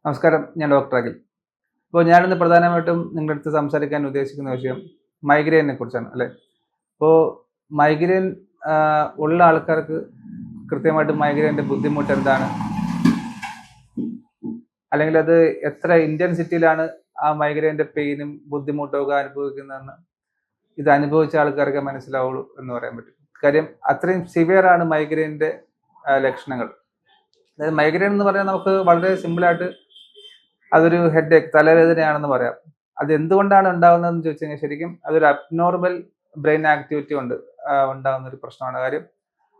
നമസ്കാരം, ഞാൻ ഡോക്ടർ അഖിൽ. ഇപ്പോൾ ഞാനിന്ന് പ്രധാനമായിട്ടും നിങ്ങളുടെ അടുത്ത് സംസാരിക്കാൻ ഉദ്ദേശിക്കുന്ന വിഷയം മൈഗ്രെയിനെ കുറിച്ചാണ് അല്ലേ. ഇപ്പോൾ മൈഗ്രെയിൻ ഉള്ള ആൾക്കാർക്ക് കൃത്യമായിട്ട് മൈഗ്രെയിൻ്റെ ബുദ്ധിമുട്ട് എന്താണ്, അല്ലെങ്കിൽ അത് എത്ര ഇൻറ്റൻസിറ്റിയിലാണ് ആ മൈഗ്രെയിൻ്റെ പെയിനും ബുദ്ധിമുട്ടും ഒക്കെ അനുഭവിക്കുന്നതെന്ന് ഇത് അനുഭവിച്ച ആൾക്കാർക്ക് മനസ്സിലാവുള്ളൂ എന്ന് പറയാൻ പറ്റും. കാര്യം അത്രയും സിവിയർ ആണ് മൈഗ്രെയിൻ്റെ ലക്ഷണങ്ങൾ. അതായത് മൈഗ്രെയിൻ എന്ന് പറഞ്ഞാൽ നമുക്ക് വളരെ സിമ്പിളായിട്ട് അതൊരു ഹെഡ് ഏക്ക്, തലവേദനയാണെന്ന് പറയാം. അത് എന്തുകൊണ്ടാണ് ഉണ്ടാകുന്നതെന്ന് ചോദിച്ചു കഴിഞ്ഞാൽ ശരിക്കും അതൊരു അബ്നോർമൽ ബ്രെയിൻ ആക്ടിവിറ്റി കൊണ്ട് ഉണ്ടാകുന്ന ഒരു പ്രശ്നമാണ്. കാര്യം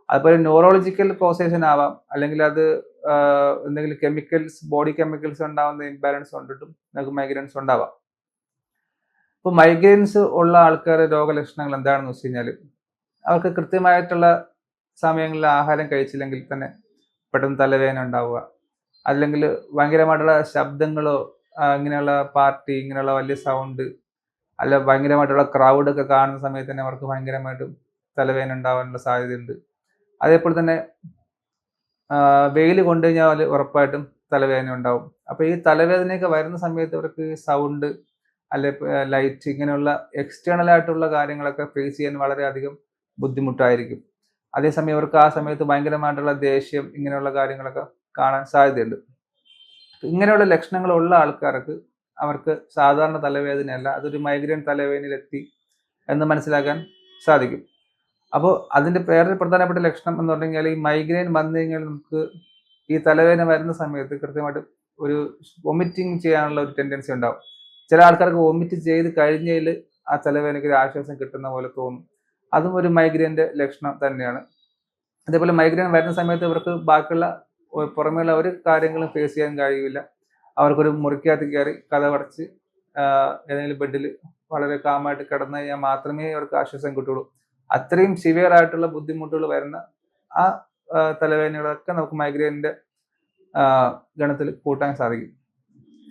അതുപോലെ ന്യൂറോളജിക്കൽ കോസേഷൻ ആവാം, അല്ലെങ്കിൽ അത് എന്തെങ്കിലും കെമിക്കൽസ്, ബോഡി കെമിക്കൽസ് ഉണ്ടാകുന്ന ഇംബാലൻസ് കൊണ്ടിട്ടും നമുക്ക് മൈഗ്രെയിൻസ് ഉണ്ടാവാം. ഇപ്പോൾ മൈഗ്രെയിൻസ് ഉള്ള ആൾക്കാരുടെ രോഗലക്ഷണങ്ങൾ എന്താണെന്ന് വെച്ച് കഴിഞ്ഞാൽ അവർക്ക് കൃത്യമായിട്ടുള്ള സമയങ്ങളിൽ ആഹാരം കഴിച്ചില്ലെങ്കിൽ തന്നെ പെട്ടെന്ന് തലവേദന ഉണ്ടാവുക, അല്ലെങ്കിൽ ഭയങ്കരമായിട്ടുള്ള ശബ്ദങ്ങളോ ഇങ്ങനെയുള്ള പാർട്ടി, ഇങ്ങനെയുള്ള വലിയ സൗണ്ട്, അല്ല ഭയങ്കരമായിട്ടുള്ള ക്രൗഡൊക്കെ കാണുന്ന സമയത്ത് തന്നെ അവർക്ക് ഭയങ്കരമായിട്ടും തലവേദന ഉണ്ടാവാനുള്ള സാധ്യതയുണ്ട്. അതേപോലെ തന്നെ വെയിൽ കൊണ്ടു കഴിഞ്ഞാൽ ഉറപ്പായിട്ടും തലവേദന ഉണ്ടാവും. അപ്പോൾ ഈ തലവേദനയൊക്കെ വരുന്ന സമയത്ത് അവർക്ക് സൗണ്ട്, അല്ലെ ലൈറ്റ്, ഇങ്ങനെയുള്ള എക്സ്റ്റേണൽ ആയിട്ടുള്ള കാര്യങ്ങളൊക്കെ ഫേസ് ചെയ്യാൻ വളരെയധികം ബുദ്ധിമുട്ടായിരിക്കും. അതേസമയം അവർക്ക് ആ സമയത്ത് ഭയങ്കരമായിട്ടുള്ള ദേഷ്യം, ഇങ്ങനെയുള്ള കാര്യങ്ങളൊക്കെ കാണാൻ സാധ്യതയുണ്ട്. ഇങ്ങനെയുള്ള ലക്ഷണങ്ങളുള്ള ആൾക്കാർക്ക് അവർക്ക് സാധാരണ തലവേദനയല്ല, അതൊരു മൈഗ്രെയിൻ തലവേദനയിലെത്തി എന്ന് മനസ്സിലാക്കാൻ സാധിക്കും. അപ്പോൾ അതിൻ്റെ വേറൊരു പ്രധാനപ്പെട്ട ലക്ഷണം എന്ന് പറഞ്ഞു കഴിഞ്ഞാൽ, ഈ മൈഗ്രെയിൻ വന്നു കഴിഞ്ഞാൽ നമുക്ക് ഈ തലവേദന വരുന്ന സമയത്ത് കൃത്യമായിട്ട് ഒരു വൊമിറ്റിംഗ് ചെയ്യാനുള്ള ഒരു ടെൻഡൻസി ഉണ്ടാവും. ചില ആൾക്കാർക്ക് വൊമിറ്റ് ചെയ്ത് കഴിഞ്ഞതിൽ ആ തലവേദനയ്ക്ക് ഒരു ആശ്വാസം കിട്ടുന്ന പോലെ തോന്നും. അതും ഒരു മൈഗ്രെയിൻ്റെ ലക്ഷണം തന്നെയാണ്. അതേപോലെ മൈഗ്രെയിൻ വരുന്ന സമയത്ത് ഇവർക്ക് ബാക്കിയുള്ള പുറമേയുള്ള ഒരു കാര്യങ്ങളും ഫേസ് ചെയ്യാൻ കഴിയില്ല. അവർക്കൊരു മുറിക്കകത്ത് കയറി കതകടച്ച് ഏതെങ്കിലും ബെഡിൽ വളരെ കാമായിട്ട് കിടന്നു കഴിഞ്ഞാൽ മാത്രമേ അവർക്ക് ആശ്വാസം കിട്ടുള്ളൂ. അത്രയും സിവിയർ ആയിട്ടുള്ള ബുദ്ധിമുട്ടുകൾ വരുന്ന ആ തലവേദനകളൊക്കെ നമുക്ക് മൈഗ്രെയിനിൻ്റെ ഗണത്തിൽ കൂട്ടാൻ സാധിക്കും.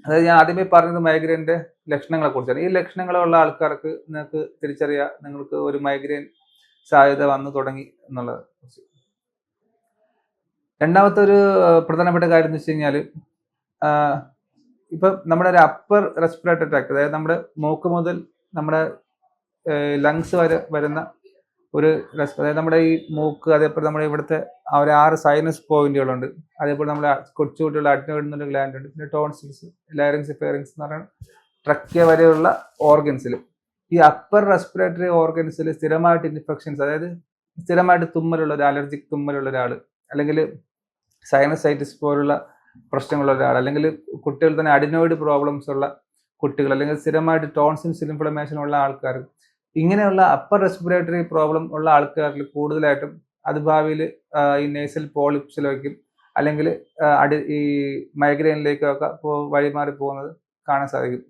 അതായത് ഞാൻ ആദ്യമേ പറഞ്ഞത് മൈഗ്രെയിൻ്റെ ലക്ഷണങ്ങളെ കുറിച്ചാണ്. ഈ ലക്ഷണങ്ങളുള്ള ആൾക്കാർക്ക് നിങ്ങൾക്ക് തിരിച്ചറിയാം നിങ്ങൾക്ക് ഒരു മൈഗ്രെയിൻ സാധ്യത വന്നു തുടങ്ങി എന്നുള്ളത്. രണ്ടാമത്തെ ഒരു പ്രധാനപ്പെട്ട കാര്യം എന്ന് വെച്ച് കഴിഞ്ഞാൽ, ഇപ്പം നമ്മുടെ ഒരു അപ്പർ റെസ്പിറേറ്ററി ട്രാക്ട്, അതായത് നമ്മുടെ മൂക്ക് മുതൽ നമ്മുടെ ലങ്സ് വരെ വരുന്ന ഒരു അതായത് നമ്മുടെ ഈ മൂക്ക്, അതേപോലെ നമ്മുടെ ഇവിടുത്തെ ആ ഒരു 6 സൈനസ് പോയിന്റുകളുണ്ട്. അതേപോലെ നമ്മുടെ കൊച്ചുകുട്ടികളുടെ അഡ്നോയിഡ് ഗ്ലാൻഡ് ഉണ്ട്, പിന്നെ ടോൺസിൽസ്, ലാരിങ്സ്, ഫെയറിങ്സ് എന്ന് പറയുന്ന ട്രക്കിയ വരെയുള്ള ഓർഗൻസിൽ, ഈ അപ്പർ റെസ്പിറേറ്ററി ഓർഗൻസിൽ സ്ഥിരമായിട്ട് ഇൻഫെക്ഷൻസ്, അതായത് സ്ഥിരമായിട്ട് തുമ്മലുള്ള ഒരു അലർജിക് തുമ്മലുള്ള ഒരാൾ, അല്ലെങ്കിൽ സൈനസൈറ്റിസ് പോലുള്ള പ്രശ്നങ്ങളുള്ള ഒരാൾ, അല്ലെങ്കിൽ കുട്ടികൾ തന്നെ അഡിനോയിഡ് പ്രോബ്ലംസ് ഉള്ള കുട്ടികൾ, അല്ലെങ്കിൽ സ്ഥിരമായിട്ട് ടോൺസിൽസ് ഇൻഫ്ലമേഷൻ ഉള്ള ആൾക്കാർ, ഇങ്ങനെയുള്ള അപ്പർ റെസ്പിറേറ്ററി പ്രോബ്ലം ഉള്ള ആൾക്കാരിൽ കൂടുതലായിട്ടും അത് ഭാവിയിൽ ഈ നേസൽ പോളിപ്സിലേക്കും അല്ലെങ്കിൽ ഈ മൈഗ്രെയിനിലേക്കൊക്കെ വഴിമാറി പോകുന്നത് കാണാൻ സാധിക്കും.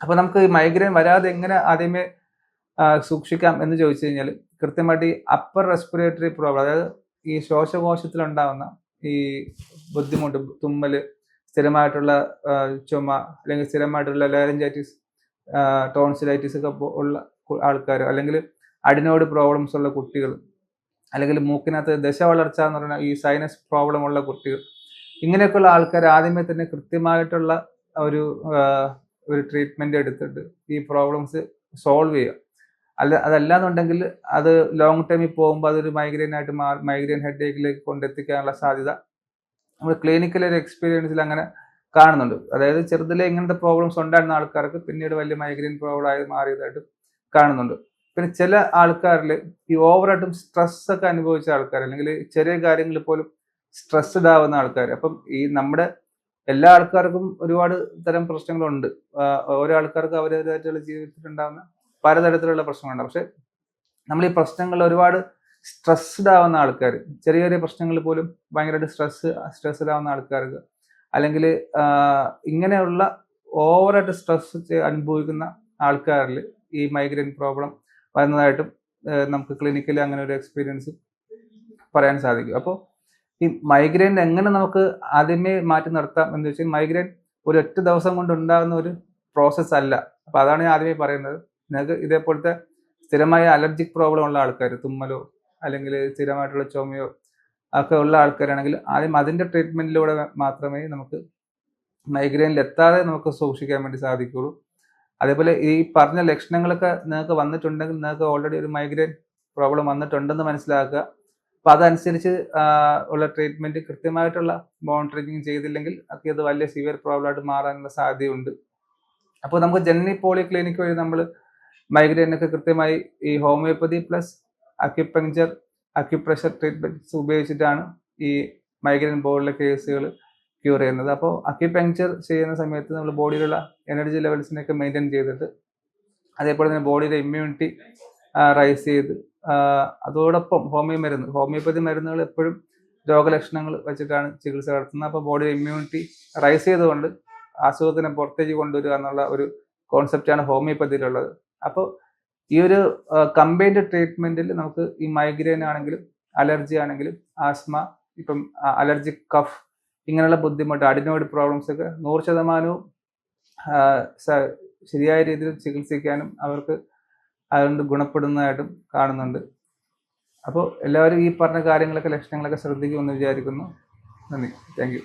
അപ്പോൾ നമുക്ക് ഈ മൈഗ്രെയിൻ വരാതെ എങ്ങനെ ആദ്യമേ സൂക്ഷിക്കാം എന്ന് ചോദിച്ചു കഴിഞ്ഞാൽ, കൃത്യമായിട്ട് ഈ അപ്പർ റെസ്പിറേറ്ററി പ്രോബ്ലം, അതായത് ഈ ശ്വാസകോശത്തിലുണ്ടാവുന്ന ഈ ബുദ്ധിമുട്ട്, തുമ്മല്, സ്ഥിരമായിട്ടുള്ള ചുമ, അല്ലെങ്കിൽ സ്ഥിരമായിട്ടുള്ള ലാരിഞ്ചൈറ്റിസ്, ടോൺസിലൈറ്റിസ് ഒക്കെ ഉള്ള ആൾക്കാർ, അല്ലെങ്കിൽ അഡിനോയിഡ് പ്രോബ്ലംസ് ഉള്ള കുട്ടികൾ, അല്ലെങ്കിൽ മൂക്കിനകത്ത് ദശ വളർച്ച എന്ന് പറയുന്ന ഈ സൈനസ് പ്രോബ്ലം ഉള്ള കുട്ടികൾ, ഇങ്ങനെയൊക്കെയുള്ള ആൾക്കാർ ആദ്യമേ തന്നെ കൃത്യമായിട്ടുള്ള ഒരു ട്രീറ്റ്മെൻറ്റ് എടുത്തിട്ട് ഈ പ്രോബ്ലംസ് സോൾവ് ചെയ്യുക. അതല്ലാന്നുണ്ടെങ്കിൽ അത് ലോങ് ടൈമിൽ പോകുമ്പോൾ അതൊരു മൈഗ്രെയിനായിട്ട് മൈഗ്രെയിൻ ഹെഡ് ഏക്കിലേക്ക് കൊണ്ടെത്തിക്കാനുള്ള സാധ്യത നമ്മൾ ക്ലിനിക്കൽ ഒരു എക്സ്പീരിയൻസിൽ അങ്ങനെ കാണുന്നുണ്ട്. അതായത് ചെറുതിലെ ഇങ്ങനത്തെ പ്രോബ്ലംസ് ഉണ്ടായിരുന്ന ആൾക്കാർക്ക് പിന്നീട് വലിയ മൈഗ്രെയിൻ പ്രോബ്ലം ആയി മാറിയതായിട്ട് കാണുന്നുണ്ട്. പിന്നെ ചില ആൾക്കാരിൽ ഈ ഓവറായിട്ടും സ്ട്രെസ് ഒക്കെ അനുഭവിച്ച ആൾക്കാർ, അല്ലെങ്കിൽ ചെറിയ കാര്യങ്ങളിൽ പോലും സ്ട്രെസ്ഡ് ആവുന്ന ആൾക്കാർ, അപ്പം ഈ നമ്മുടെ എല്ലാ ആൾക്കാർക്കും ഒരുപാട് തരം പ്രശ്നങ്ങളുണ്ട്. ഓരോ ആൾക്കാർക്ക് അവരുടേതായിട്ടുള്ള ജീവിതത്തിൽ ഉണ്ടാകുന്ന പലതരത്തിലുള്ള പ്രശ്നങ്ങളുണ്ടാകും. പക്ഷെ നമ്മൾ ഈ പ്രശ്നങ്ങൾ ഒരുപാട് സ്ട്രെസ്ഡ് ആവുന്ന ആൾക്കാർ, ചെറിയ ചെറിയ പ്രശ്നങ്ങൾ പോലും ഭയങ്കരമായിട്ട് സ്ട്രെസ്ഡ് ആവുന്ന ആൾക്കാർക്ക്, അല്ലെങ്കിൽ ഇങ്ങനെയുള്ള ഓവറായിട്ട് സ്ട്രെസ് അനുഭവിക്കുന്ന ആൾക്കാരിൽ ഈ മൈഗ്രെയിൻ പ്രോബ്ലം വരുന്നതായിട്ടും നമുക്ക് ക്ലിനിക്കലി അങ്ങനെ ഒരു എക്സ്പീരിയൻസ് പറയാൻ സാധിക്കും. അപ്പോൾ ഈ മൈഗ്രെയിൻ എങ്ങനെ നമുക്ക് ആദ്യമേ മാറ്റി നിർത്താം എന്ന് വെച്ചാൽ, മൈഗ്രെയിൻ ഒരു ഒറ്റ ദിവസം കൊണ്ട് ഉണ്ടാകുന്ന ഒരു പ്രോസസ്സ് അല്ല. അപ്പോൾ അതാണ് ഞാൻ ആദ്യമേ പറയുന്നത്. നിങ്ങൾക്ക് ഇതേപോലത്തെ സ്ഥിരമായ അലർജിക് പ്രോബ്ലം ഉള്ള ആൾക്കാർ, തുമ്മലോ അല്ലെങ്കിൽ സ്ഥിരമായിട്ടുള്ള ചുമയോ ഒക്കെ ഉള്ള ആൾക്കാരാണെങ്കിൽ ആദ്യം അതിൻ്റെ ട്രീറ്റ്മെൻറ്റിലൂടെ മാത്രമേ നമുക്ക് മൈഗ്രെയിനിൽ എത്താതെ നമുക്ക് സൂക്ഷിക്കാൻ വേണ്ടി സാധിക്കുകയുള്ളൂ. അതേപോലെ ഈ പറഞ്ഞ ലക്ഷണങ്ങളൊക്കെ നിങ്ങൾക്ക് വന്നിട്ടുണ്ടെങ്കിൽ നിങ്ങൾക്ക് ഓൾറെഡി ഒരു മൈഗ്രെയിൻ പ്രോബ്ലം വന്നിട്ടുണ്ടെന്ന് മനസ്സിലാക്കുക. അപ്പം അതനുസരിച്ച് ഉള്ള ട്രീറ്റ്മെൻറ്റ് കൃത്യമായിട്ടുള്ള മോണിറ്ററിങ് ചെയ്തില്ലെങ്കിൽ ഒക്കെ ഇത് വലിയ സിവിയർ പ്രോബ്ലമായിട്ട് മാറാനുള്ള സാധ്യതയുണ്ട്. അപ്പോൾ നമുക്ക് ജനനി പോളിക്ലിനിക് വഴി നമ്മൾ മൈഗ്രെയിനൊക്കെ കൃത്യമായി ഈ homeopathy plus acupuncture acupressure treatments ഉപയോഗിച്ചിട്ടാണ് ഈ മൈഗ്രെയിൻ പോലുള്ള കേസുകൾ ക്യൂർ ചെയ്യുന്നത്. അപ്പോൾ അക്യുപങ്ചർ ചെയ്യുന്ന സമയത്ത് നമ്മൾ ബോഡിയിലുള്ള എനർജി ലെവൽസിനെയൊക്കെ മെയിൻറ്റെയിൻ ചെയ്തിട്ട് അതേപോലെ തന്നെ ബോഡിയുടെ ഇമ്മ്യൂണിറ്റി റൈസ് ചെയ്ത് അതോടൊപ്പം ഹോമിയോപ്പതി മരുന്നുകൾ എപ്പോഴും രോഗലക്ഷണങ്ങൾ വെച്ചിട്ടാണ് ചികിത്സ നടത്തുന്നത്. അപ്പോൾ ബോഡിയുടെ ഇമ്മ്യൂണിറ്റി റൈസ് ചെയ്തുകൊണ്ട് അസുഖത്തിനെ പുറത്തേക്ക് കൊണ്ടുവരിക എന്നുള്ള ഒരു കോൺസെപ്റ്റാണ് ഹോമിയോപ്പതിയിലുള്ളത്. അപ്പോൾ ഈ ഒരു കമ്പൈൻഡ് ട്രീറ്റ്മെൻറ്റിൽ നമുക്ക് ഈ മൈഗ്രെയിൻ ആണെങ്കിലും അലർജി ആണെങ്കിലും ആസ്മ, ഇപ്പം അലർജിക് കഫ്, ഇങ്ങനെയുള്ള ബുദ്ധിമുട്ട് അഡിനോയിഡ് പ്രോബ്ലംസ് ഒക്കെ 100% ശരിയായ രീതിയിൽ ചികിത്സിക്കാനും അവർക്ക് അതുകൊണ്ട് ഗുണപ്പെടുന്നതായിട്ടും കാണുന്നുണ്ട്. അപ്പോൾ എല്ലാവരും ഈ പറഞ്ഞ കാര്യങ്ങളൊക്കെ ലക്ഷണങ്ങളൊക്കെ ശ്രദ്ധിക്കുമെന്ന് വിചാരിക്കുന്നു. നന്ദി. Thank you.